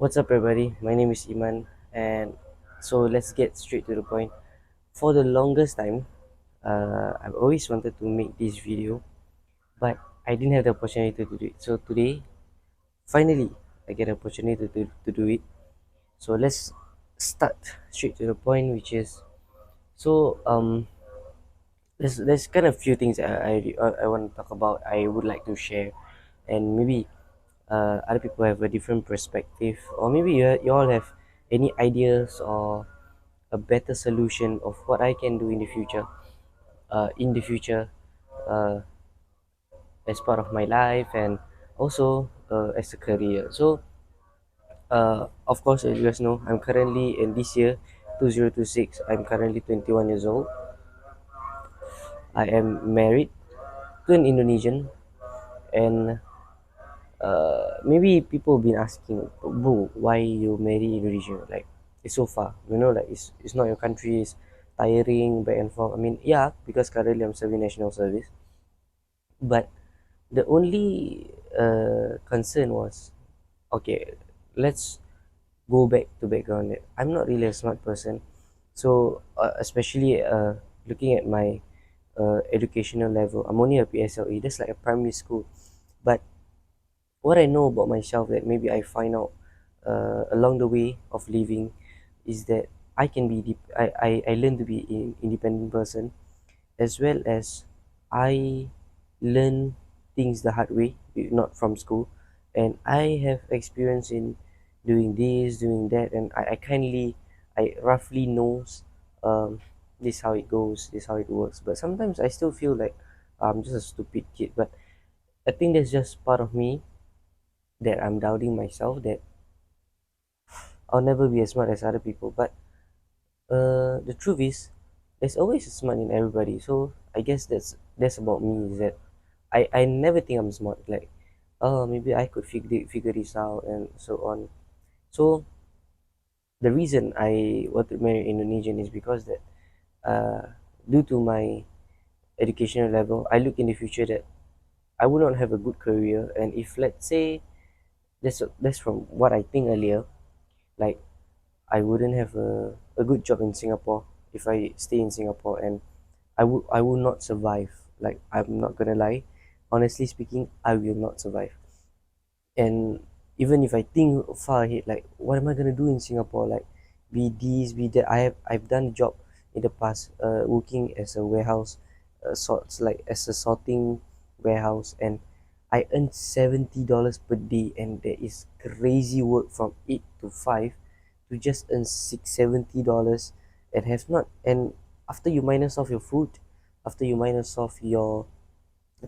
What's up, everybody? My name is Iman, and so let's get straight to the point. For the longest time, I've always wanted to make this video, but I didn't have the opportunity to do it. So today, finally, I get the opportunity to do it. So let's start straight to the point, which is so there's kind of few things I want to talk about. I would like to share, and maybe other people have a different perspective, or maybe you all have any ideas or a better solution of what I can do in the future. In the future, uh, as part of my life and also as a career. So, of course, as you guys know, I'm currently in this year, 2026. I'm currently 21 years old. I am married to an Indonesian, and maybe people been asking, bro, why you marry Indonesia? Like, it's so far, like it's not your country, it's tiring back and forth. I mean, yeah, because currently I'm serving national service, but the only concern was, okay, let's go back to background. I'm not really a smart person, so especially looking at my educational level, I'm only a PSLE. That's like a primary school, but what I know about myself that maybe I find out along the way of living is that I can be I learn to be an independent person, as well as I learn things the hard way, not from school, and I have experience in doing this, doing that, and I roughly knows this how it goes, this how it works. But sometimes I still feel like I'm just a stupid kid. But I think that's just part of me, that I'm doubting myself, that I'll never be as smart as other people. But the truth is, there's always a smart in everybody. So I guess that's about me, is that I never think I'm smart. Like, oh, maybe I could figure this out and so on. So the reason I want to marry Indonesian is because that due to my educational level, I look in the future that I will not have a good career, and if let's say that's from what I think earlier, like I wouldn't have a good job in Singapore if I stay in Singapore, and I will not survive. Like, I'm not gonna lie. Honestly speaking, I will not survive. And even if I think far ahead, like what am I gonna do in Singapore? Like, be this, be that. I've done job in the past, working as a warehouse, sorts like as a sorting warehouse, and I earned $70 per day, and there is crazy work from 8 to 5 to just earn $670, and have not, and after you minus off your food, after you minus off your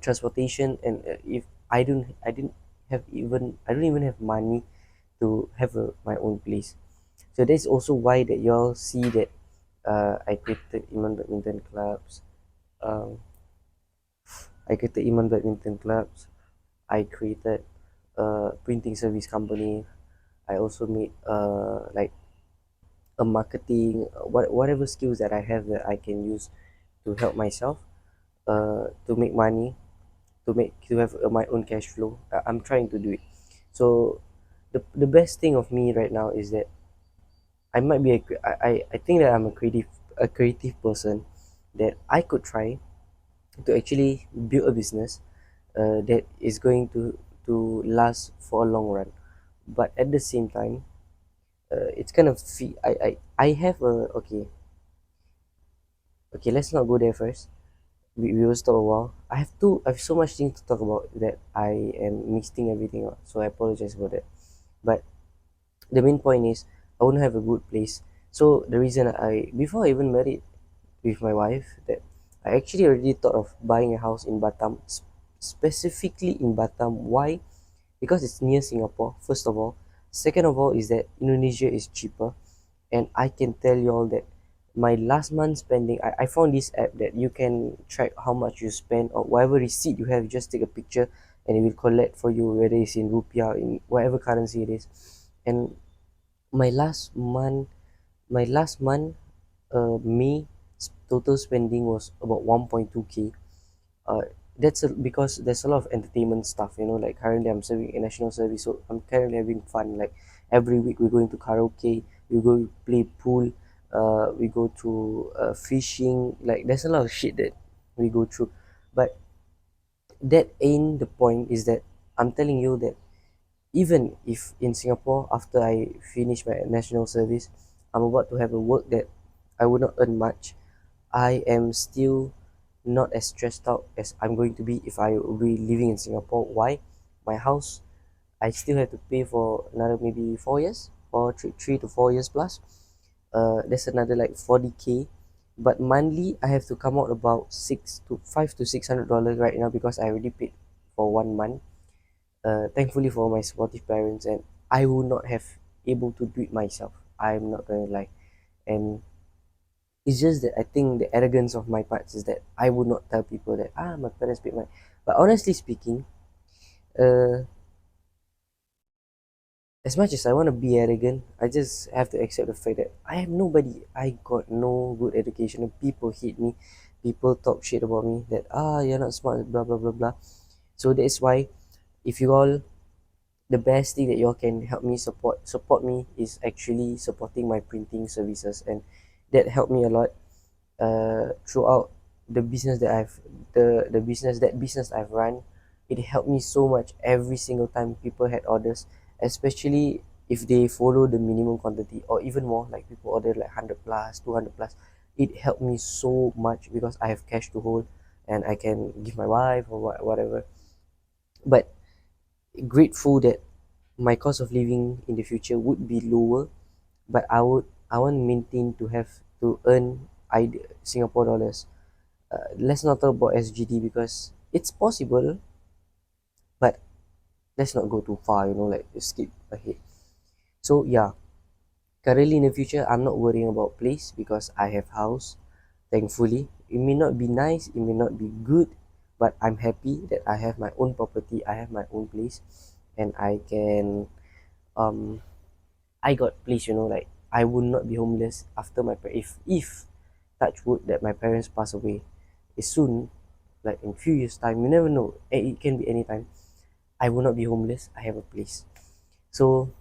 transportation, and if I don't even have money to have my own place. So that's also why that y'all see that I created Iman Badminton Clubs. um, I created Iman Badminton Clubs. I created a printing service company. I also made like a marketing, whatever skills that I have that I can use to help myself, to make money, to have my own cash flow. I'm trying to do it. So the best thing of me right now is that I might be I think that I'm a creative person, that I could try to actually build a business that is going to last for a long run. But at the same time, it's kind of I have a okay, let's not go there first. We will stop a while. I have so much things to talk about that I am mixing everything up, so I apologize about that. But the main point is, I want to have a good place. So the reason I before I even married with my wife, that I actually already thought of buying a house in Batam, specifically in Batam. Why? Because it's near Singapore, first of all. Second of all is that Indonesia is cheaper, and I can tell you all that my last month spending, I found this app that you can track how much you spend, or whatever receipt you have, you just take a picture and it will collect for you, whether it's in rupiah, in whatever currency it is. And my last month my last month May total spending was about 1.2k. uh because there's a lot of entertainment stuff, like currently I'm serving a national service, so I'm currently having fun, like every week we go into karaoke, we go play pool, we go to fishing. Like there's a lot of shit that we go through, but that ain't the point. Is that I'm telling you that even if in Singapore, after I finish my national service, I'm about to have a work that I would not earn much, I am still not as stressed out as I'm going to be if I will be living in Singapore. Why? My house, I still have to pay for another maybe 4 years, or 3 to 4 years plus. That's another like 40K. But monthly, I have to come out about 600 to $600 right now because I already paid for 1 month. Thankfully for my supportive parents, and I would not have able to do it myself. I'm not gonna lie, and it's just that I think the arrogance of my parts is that I would not tell people that my parents paid my. But honestly speaking, uh, as much as I want to be arrogant, I just have to accept the fact that I have nobody. I got no good education. People hate me. People talk shit about me. That you're not smart. Blah blah blah blah. So that's why if you all, the best thing that you all can help me support me is actually supporting my printing services, and that helped me a lot throughout the business that I've the business I've run. It helped me so much every single time people had orders, especially if they follow the minimum quantity or even more, like people order like 100 plus 200 plus. It helped me so much because I have cash to hold and I can give my wife or whatever. But grateful that my cost of living in the future would be lower, but I want maintain to have to earn Singapore dollars. Let's not talk about SGD because it's possible, but let's not go too far, like skip ahead. So yeah, currently in the future, I'm not worrying about place because I have house. Thankfully, it may not be nice, it may not be good, but I'm happy that I have my own property, I have my own place, and um I got place. Like I would not be homeless after if touch wood that my parents pass away. It's soon, like in few years time, you never know. It can be anytime. I will not be homeless. I have a place. So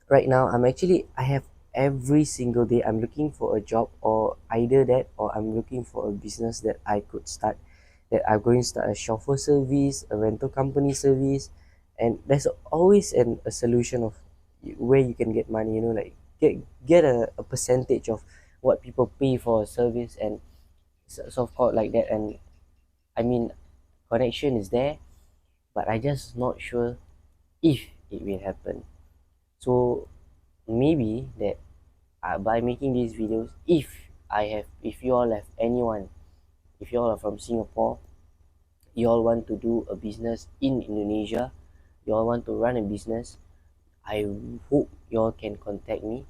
right now I have every single day I'm looking for a job, or either that or I'm looking for a business that I could start, that I'm going to start a chauffeur service, a rental company service. And there's always a solution of where you can get money, like get a percentage of what people pay for a service, and so called like that. And I mean, connection is there, but I just not sure if it will happen. So maybe that by making these videos, if you all have anyone, if you all are from Singapore, you all want to do a business in Indonesia, you all want to run a business, I hope you all can contact me,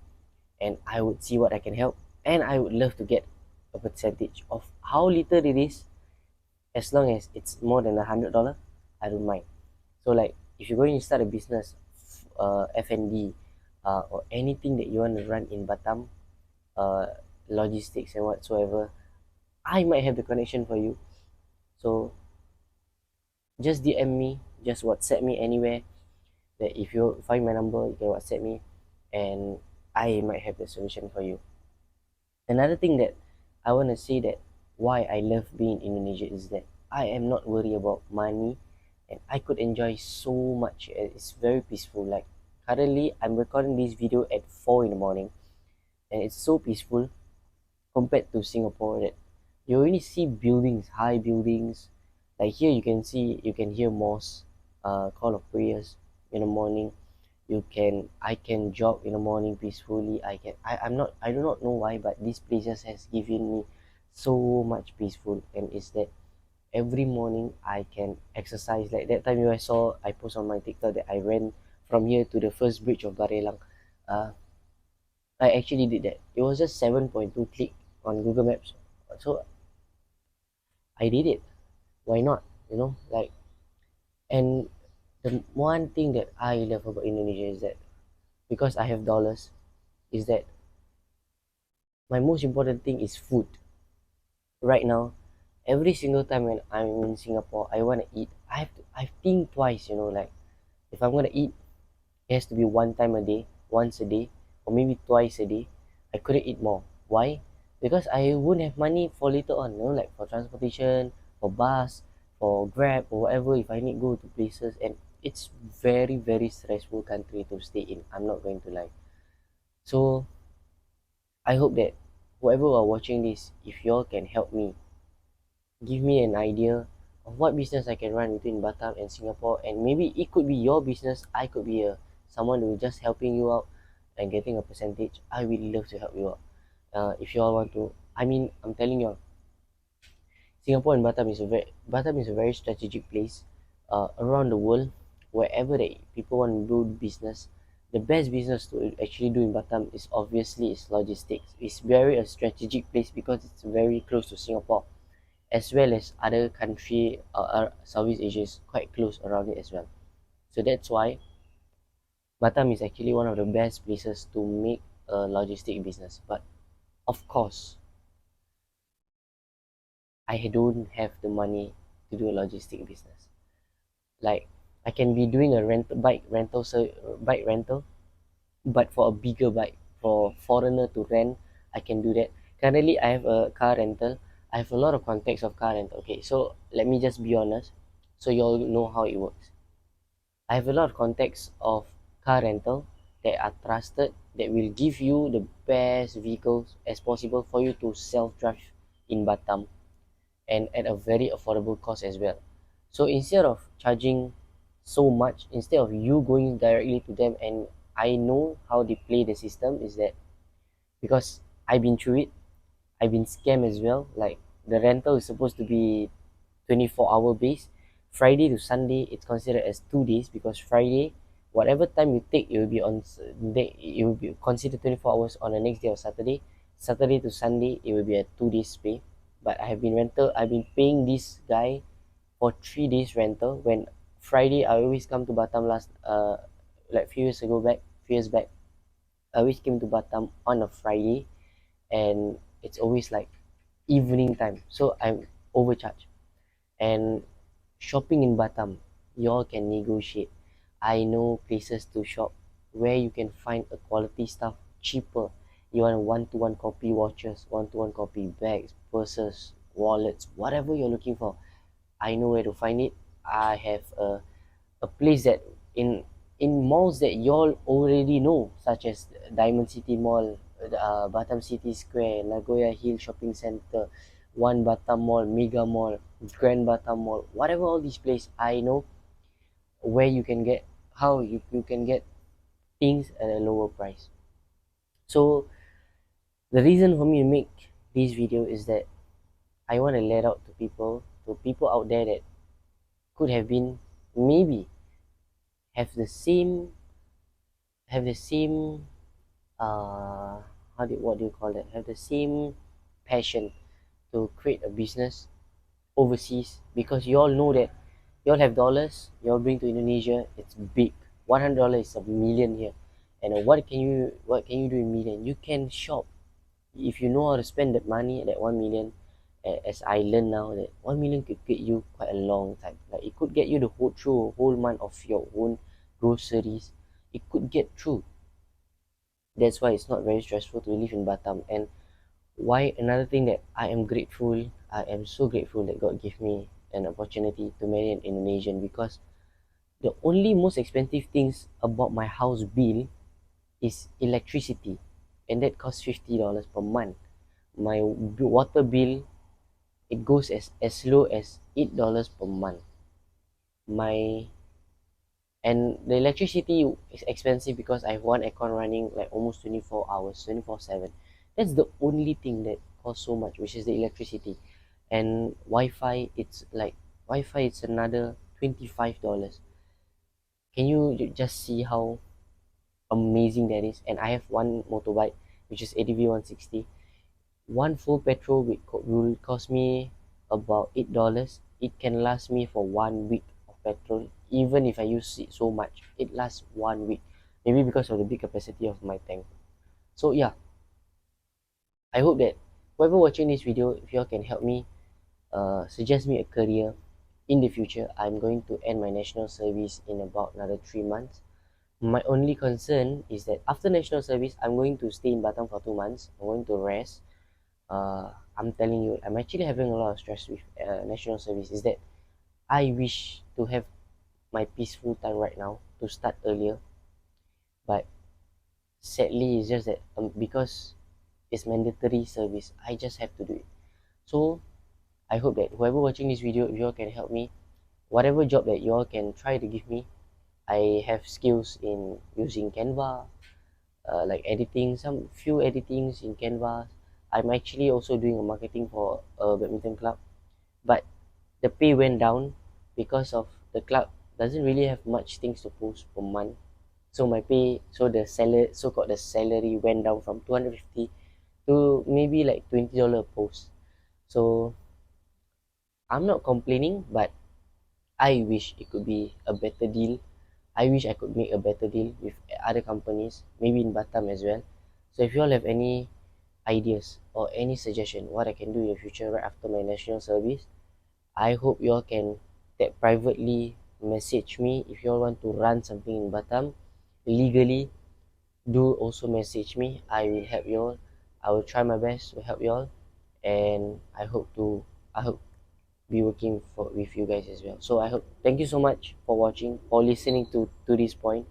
and I would see what I can help, and I would love to get a percentage of how little it is. As long as it's more than $100, I don't mind. So like if you're going to start a business, F&B, or anything that you want to run in Batam, uh, logistics and whatsoever, I might have the connection for you. So just DM me, just WhatsApp me anywhere. That if you find my number, you can WhatsApp me, and I might have the solution for you. Another thing that I want to say, that why I love being in Indonesia, is that I am not worried about money, and I could enjoy so much. It's very peaceful. Like currently, I'm recording this video at 4 in the morning, and it's so peaceful compared to Singapore, that you only see buildings, high buildings. Like here, you can hear mosques, call of prayers in the morning. I can jog in the morning peacefully. I do not know why, but these places has given me so much peaceful, and it's that every morning I can exercise. Like that time I post on my TikTok that I ran from here to the first bridge of Barelang. Uh, I actually did that. It was just 7.2 click on Google Maps. So I did it. Why not? Like, and the one thing that I love about Indonesia is that because I have dollars, is that my most important thing is food. Right now, every single time when I'm in Singapore, I want to eat. I think twice, like if I'm gonna eat, It has to be one time a day, once a day, or maybe twice a day. I couldn't eat more. Why? Because I wouldn't have money for later on, like for transportation, for bus, for Grab, or whatever if I need go to places. And it's very, very stressful country to stay in. I'm not going to lie. So I hope that whoever are watching this, if y'all can help me, give me an idea of what business I can run between Batam and Singapore, and maybe it could be your business. I could be someone who just helping you out and getting a percentage. I really love to help you out. If you all want to, I mean, I'm telling you, Singapore and Batam is a very strategic place around the world. Wherever that people want to do business, the best business to actually do in Batam is obviously is logistics. It's very a strategic place because it's very close to Singapore, as well as other country. Southeast Asia is quite close around it as well. So that's why Batam is actually one of the best places to make a logistic business. But of course, I don't have the money to do a logistic business. Like I can be doing a bike rental, but for a bigger bike for foreigner to rent, I can do that. Currently, I have a car rental. I have a lot of contacts of car rental. Okay, so let me just be honest, so you all know how it works. I have a lot of contacts of car rental that are trusted, that will give you the best vehicles as possible for you to self drive in Batam, and at a very affordable cost as well. So instead of charging so much, instead of you going directly to them, and I know how they play the system is that because I've been through it, I've been scammed as well. Like the rental is supposed to be 24-hour base. Friday to Sunday, it's considered as 2 days because Friday, whatever time you take, it will be it will be considered 24 hours on the next day of Saturday. Saturday to Sunday, it will be a 2 days pay. But I've been paying this guy for 3 days rental. When Friday, I always come to Batam like few years back, I always came to Batam on a Friday, and it's always like evening time, so I'm overcharged. And shopping in Batam, you all can negotiate. I know places to shop where you can find a quality stuff cheaper. You want one-to-one copy watches, one-to-one copy bags, purses, wallets, whatever you're looking for. I know where to find it. I have a place that in in malls that y'all already know, such as Diamond City Mall, Batam City Square, Nagoya Hill Shopping Center, One Batam Mall, Mega Mall, Grand Batam Mall, whatever all these places, I know where you can get you can get things at a lower price. So the reason for me to make this video is that I want to let out to people out there that could have been maybe have the same have the same what do you call that, have the same passion to create a business overseas, because you all know that you all have dollars, you all bring to Indonesia, it's big. $100 is a million here. And what can you do in million? You can shop. If you know how to spend that money, that 1 million, as I learn now, that 1 million could get you quite a long time. Like it could get you the whole month of your own groceries. It could get through. That's why it's not very stressful to live in Batam. And why another thing that I am so grateful that God gave me an opportunity to marry an Indonesian, because the only most expensive things about my house bill is electricity, and that costs $50 per month. My water bill, it goes as low as $8 per month. My and the electricity is expensive because I have one aircon running like almost 24 hours, 24/7. That's the only thing that costs so much, which is the electricity. And Wi-Fi, it's another $25. Can you just see how amazing that is? And I have one motorbike, which is ADV 160. One full petrol will cost me about $8. It can last me for 1 week of petrol. Even if I use it so much, it lasts 1 week. Maybe because of the big capacity of my tank. So yeah, I hope that whoever watching this video, if you all can help me, suggest me a career in the future. I'm going to end my national service in about another 3 months. My only concern is that after national service, I'm going to stay in Batam for 2 months. I'm going to rest. I'm telling you, I'm actually having a lot of stress with national service. Is that I wish to have my peaceful time right now to start earlier, but sadly, it's just that because it's mandatory service, I just have to do it. So I hope that whoever watching this video, if you all can help me, whatever job that you all can try to give me, I have skills in using Canva, like editing, some few editings in Canva. I'm actually also doing a marketing for a badminton club, but the pay went down because of the club doesn't really have much things to post per month. So my pay, so the salary, so called the salary went down from 250 to maybe like $20 a post. So I'm not complaining, but I wish it could be a better deal. I wish I could make a better deal with other companies, maybe in Batam as well. So if you all have any ideas or any suggestion what I can do in the future right after my national service, I hope you all can that privately message me. If you all want to run something in Batam legally, do also message me. I will help you all. I will try my best to help you all, and I hope be working for with you guys as well. So I hope, thank you so much for watching, for listening to this point,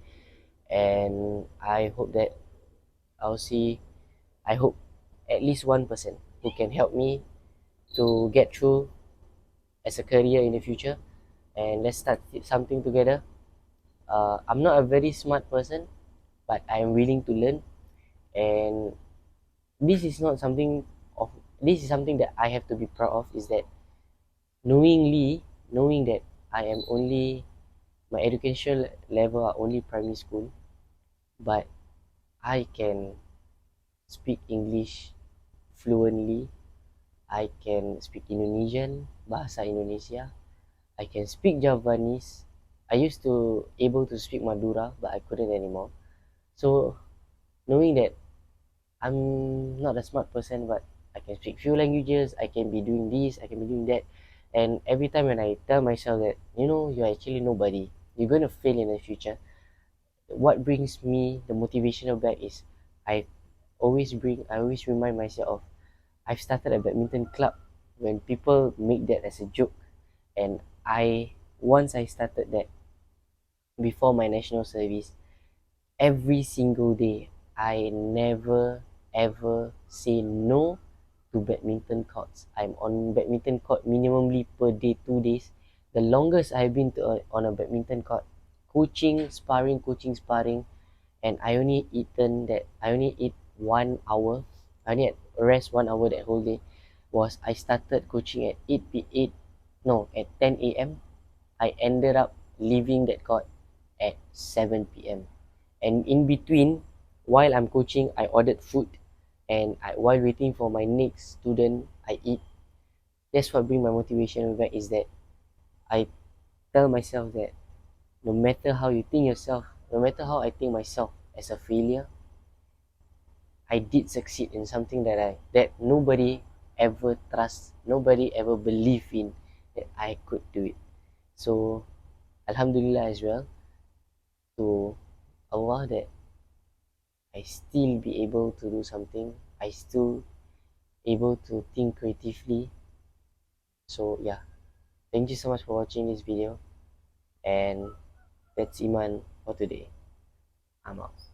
and I hope that I'll see. I hope at least one person who can help me to get through as a career in the future, and let's start something together. I'm not a very smart person, but I am willing to learn, and this is not something of this is something that I have to be proud of. Is that knowing that I am only my education level are only primary school, but I can speak English fluently. I can speak Indonesian, bahasa Indonesia. I can speak Javanese. I used to able to speak Madura, but I couldn't anymore. So knowing that I'm not a smart person, but I can speak few languages, I can be doing this, I can be doing that. And every time when I tell myself that, you're actually nobody, you're going to fail in the future, what brings me the motivational back is I I always remind myself of I've started a badminton club when people make that as a joke. And once I started that before my national service, every single day, I never ever say no to badminton courts. I'm on badminton court minimally per day, 2 days. The longest I've been on a badminton court, coaching, sparring, and I only eat 1 hour. I only had rest 1 hour that whole day. Was I started coaching at 8 no, at 10 a.m. I ended up leaving that court at 7 p.m. And in between, while I'm coaching, I ordered food, and while waiting for my next student, I eat. That's what brings my motivation back, is that I tell myself that no matter how you think yourself, no matter how I think myself as a failure, I did succeed in something that nobody ever trust, nobody ever believed in that I could do it. So Alhamdulillah as well to Allah that I still be able to do something. I still able to think creatively. So yeah, thank you so much for watching this video, and that's Iman for today. I'm out.